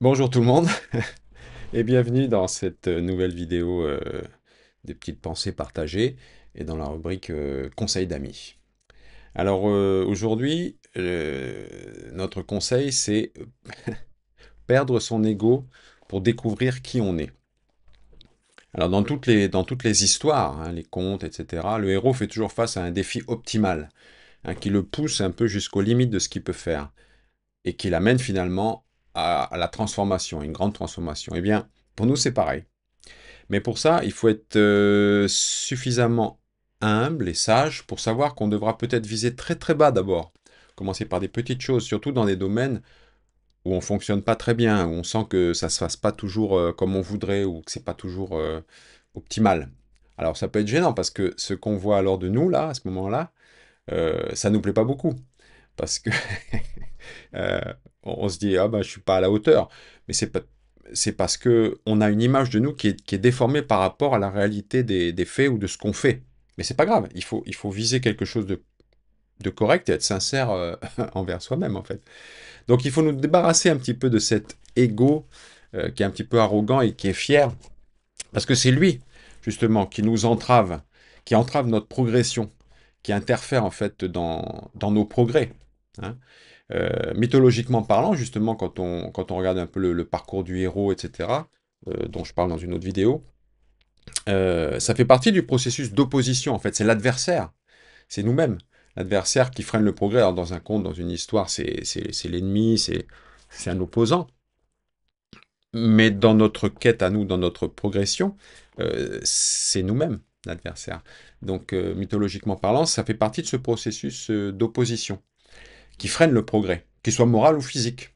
Bonjour tout le monde et bienvenue dans cette nouvelle vidéo des petites pensées partagées et dans la rubrique conseils d'amis. Alors aujourd'hui, notre conseil c'est perdre son ego pour découvrir qui on est. Alors dans toutes les histoires, hein, les contes, etc., le héros fait toujours face à un défi optimal, hein, qui le pousse un peu jusqu'aux limites de ce qu'il peut faire et qui l'amène finalement à la transformation, une grande transformation. Eh bien, pour nous c'est pareil. Mais pour ça, il faut être suffisamment humble et sage pour savoir qu'on devra peut-être viser très très bas d'abord. Commencer par des petites choses, surtout dans des domaines où on fonctionne pas très bien, où on sent que ça se fasse pas toujours comme on voudrait ou que c'est pas toujours optimal. Alors ça peut être gênant parce que ce qu'on voit alors de nous là, à ce moment-là, ça nous plaît pas beaucoup. Parce que euh, on se dit ah ben je suis pas à la hauteur, mais c'est parce que on a une image de nous qui est déformée par rapport à la réalité des faits ou de ce qu'on fait. Mais c'est pas grave, il faut viser quelque chose de correct et être sincère envers soi-même en fait. Donc il faut nous débarrasser un petit peu de cet ego qui est un petit peu arrogant et qui est fier, parce que c'est lui justement qui nous entrave, qui entrave notre progression, qui interfère en fait dans nos progrès, hein. Mythologiquement parlant, justement, quand on regarde un peu le parcours du héros, etc., dont je parle dans une autre vidéo, ça fait partie du processus d'opposition, en fait. C'est l'adversaire, c'est nous-mêmes. L'adversaire qui freine le progrès. Alors, dans un conte, dans une histoire, c'est l'ennemi, c'est un opposant. Mais dans notre quête à nous, dans notre progression, c'est nous-mêmes, l'adversaire. Donc, mythologiquement parlant, ça fait partie de ce processus d'opposition qui freine le progrès, qu'il soit moral ou physique.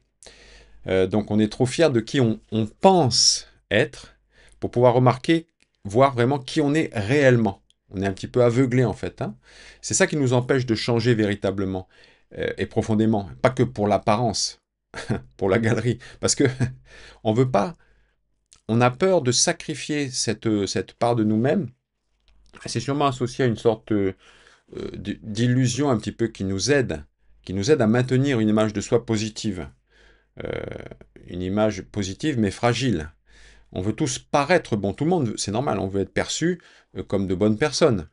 Donc on est trop fier de qui on pense être pour pouvoir remarquer, voir vraiment qui on est réellement. On est un petit peu aveuglé en fait, hein. C'est ça qui nous empêche de changer véritablement et profondément. Pas que pour l'apparence, pour la galerie. Parce que on veut pas, on a peur de sacrifier cette part de nous-mêmes. C'est sûrement associé à une sorte d'illusion un petit peu qui nous aide à maintenir une image de soi positive. Euh, une image positive mais fragile. On veut tous paraître bon, tout le monde, c'est normal, on veut être perçu comme de bonnes personnes,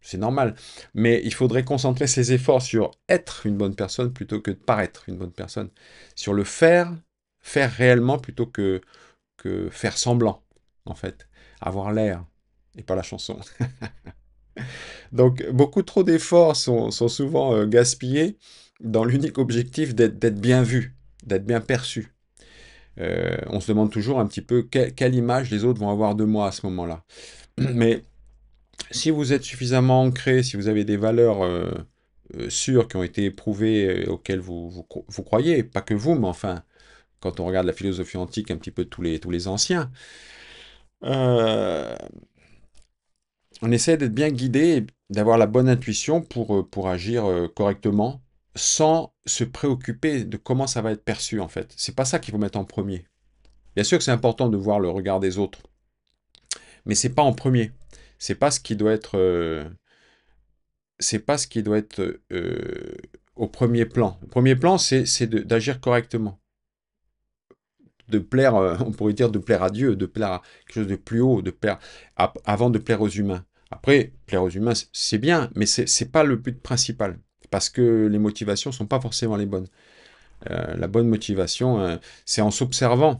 c'est normal. Mais il faudrait concentrer ses efforts sur être une bonne personne plutôt que de paraître une bonne personne. Sur le faire, faire réellement plutôt que faire semblant, en fait. Avoir l'air et pas la chanson. Donc beaucoup trop d'efforts sont souvent gaspillés dans l'unique objectif d'être bien vu, d'être bien perçu. On se demande toujours un petit peu quelle image les autres vont avoir de moi à ce moment-là. Mais si vous êtes suffisamment ancré, si vous avez des valeurs sûres qui ont été éprouvées, auxquelles vous croyez, pas que vous, mais enfin, quand on regarde la philosophie antique, un petit peu tous les anciens, euh, on essaie d'être bien guidé, d'avoir la bonne intuition pour agir correctement, sans se préoccuper de comment ça va être perçu en fait. C'est pas ça qu'il faut mettre en premier. Bien sûr que c'est important de voir le regard des autres, mais c'est pas en premier. C'est pas ce qui doit être, c'est pas ce qui doit être au premier plan. Le premier plan, c'est d'agir correctement, de plaire, on pourrait dire de plaire à Dieu, de plaire à quelque chose de plus haut, de plaire avant de plaire aux humains. Après, plaire aux humains, c'est bien, mais c'est pas le but principal, parce que les motivations sont pas forcément les bonnes. La bonne motivation, c'est en s'observant,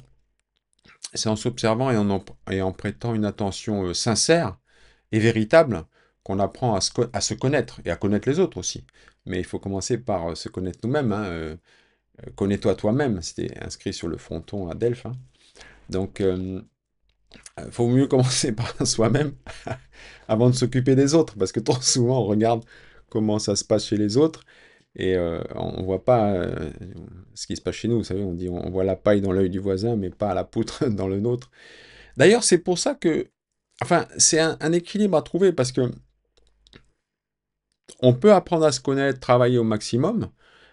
et en prêtant une attention sincère et véritable qu'on apprend à se connaître et à connaître les autres aussi. Mais il faut commencer par se connaître nous-mêmes, hein, connais-toi toi-même, c'était inscrit sur le fronton à Delphes, hein. Donc, il faut mieux commencer par soi-même avant de s'occuper des autres, parce que trop souvent on regarde comment ça se passe chez les autres et on voit pas ce qui se passe chez nous. Vous savez, on dit on voit la paille dans l'œil du voisin, mais pas la poutre dans le nôtre. D'ailleurs, c'est pour ça que, enfin, c'est un équilibre à trouver parce que on peut apprendre à se connaître, travailler au maximum,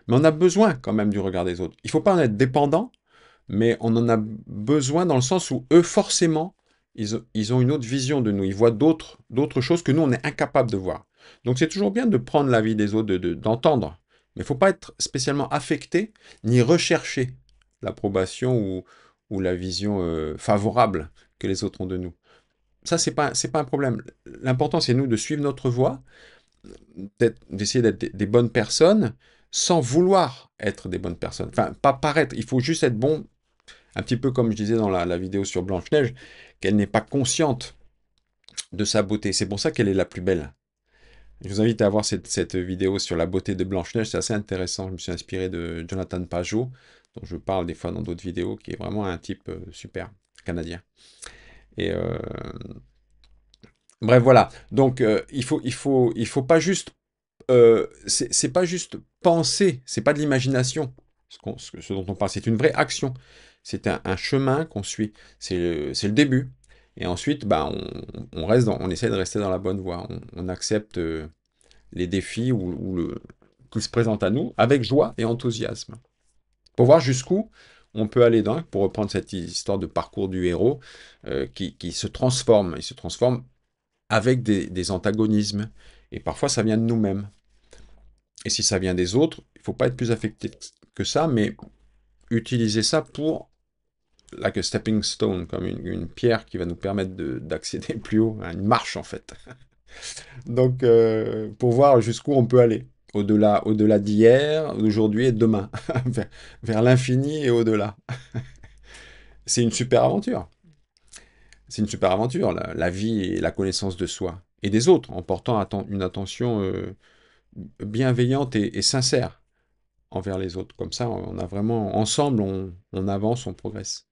mais on a besoin quand même du regard des autres. Il ne faut pas en être dépendant, mais on en a besoin dans le sens où eux, forcément, ils ont une autre vision de nous. Ils voient d'autres choses que nous, on est incapable de voir. Donc c'est toujours bien de prendre l'avis des autres, d'entendre. Mais il ne faut pas être spécialement affecté, ni rechercher l'approbation ou la vision favorable que les autres ont de nous. Ça, c'est pas un problème. L'important, c'est nous de suivre notre voie, d'essayer d'être des bonnes personnes sans vouloir être des bonnes personnes. Enfin, pas paraître, il faut juste être bon, un petit peu comme je disais dans la vidéo sur Blanche-Neige, qu'elle n'est pas consciente de sa beauté. C'est pour ça qu'elle est la plus belle. Je vous invite à voir cette vidéo sur la beauté de Blanche-Neige, c'est assez intéressant. Je me suis inspiré de Jonathan Pajot, dont je parle des fois dans d'autres vidéos, qui est vraiment un type super, canadien. Et bref, voilà. Donc, il faut pas juste c'est pas juste penser, c'est pas de l'imagination, ce dont on parle, c'est une vraie action. C'est un chemin qu'on suit, c'est le début. Et ensuite, bah, on essaie de rester dans la bonne voie. On accepte les défis qui se présentent à nous avec joie et enthousiasme. Pour voir jusqu'où on peut aller pour reprendre cette histoire de parcours du héros, qui se transforme. Il se transforme avec des antagonismes. Et parfois, ça vient de nous-mêmes. Et si ça vient des autres, il ne faut pas être plus affecté que ça, mais utiliser ça pour, like a stepping stone, comme une pierre qui va nous permettre d'accéder plus haut, hein, une marche en fait. Donc, pour voir jusqu'où on peut aller, au-delà d'hier, d'aujourd'hui et de demain, vers l'infini et au-delà. C'est une super aventure. C'est une super aventure, la vie et la connaissance de soi et des autres, en portant une attention bienveillante et sincère envers les autres. Comme ça, on a vraiment, ensemble, on avance, on progresse.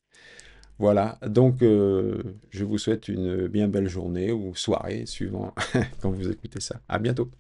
Voilà, donc je vous souhaite une bien belle journée ou soirée, suivant quand vous écoutez ça. À bientôt.